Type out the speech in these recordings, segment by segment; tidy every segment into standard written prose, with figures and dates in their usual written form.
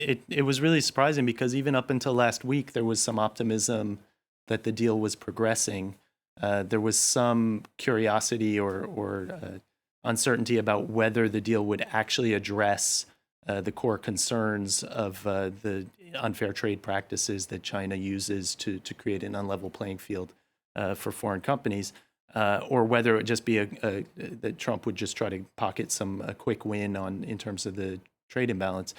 It was really surprising because even up until last week, there was some optimism that the deal was progressing. There was some curiosity or uncertainty about whether the deal would actually address the core concerns of the unfair trade practices that China uses to create an unlevel playing field for foreign companies, or whether it would just be that Trump would just try to pocket some quick win in terms of the trade imbalance.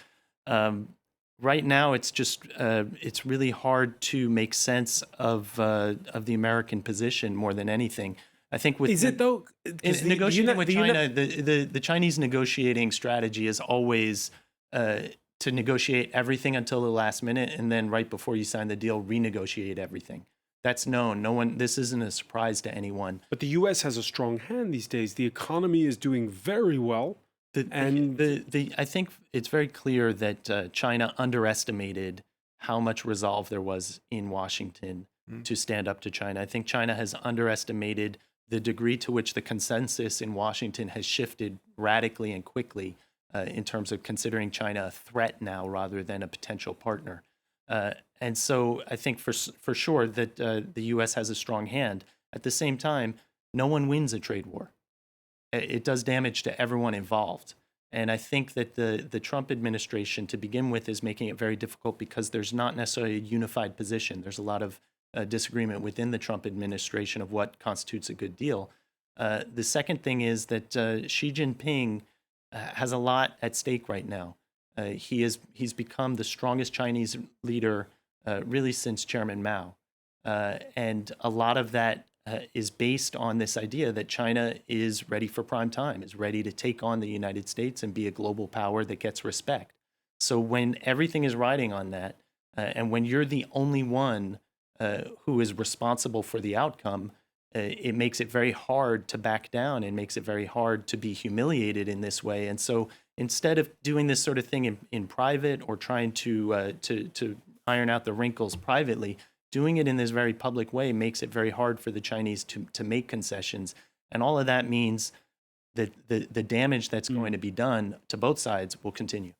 Right now, it's really hard to make sense of the American position more than anything. I think Is it though? in negotiating with China, the Chinese negotiating strategy is always to negotiate everything until the last minute, and then right before you sign the deal, renegotiate everything. That's known. No one. This isn't a surprise to anyone. But the U.S. has a strong hand these days. The economy is doing very well. I think it's very clear that China underestimated how much resolve there was in Washington to stand up to China. I think China has underestimated the degree to which the consensus in Washington has shifted radically and quickly in terms of considering China a threat now rather than a potential partner. And so I think for sure that the U.S. has a strong hand. At the same time, no one wins a trade war. It does damage to everyone involved. And I think that the Trump administration, to begin with, is making it very difficult because there's not necessarily a unified position. There's a lot of disagreement within the Trump administration of what constitutes a good deal. The second thing is that Xi Jinping has a lot at stake right now. He's become the strongest Chinese leader really since Chairman Mao. And a lot of that is based on this idea that China is ready for prime time, is ready to take on the United States and be a global power that gets respect. So when everything is riding on that, and when you're the only one who is responsible for the outcome, it makes it very hard to back down and makes it very hard to be humiliated in this way. And so instead of doing this sort of thing in private or trying to iron out the wrinkles privately, doing it in this very public way makes it very hard for the Chinese to make concessions. And all of that means that the damage that's going to be done to both sides will continue.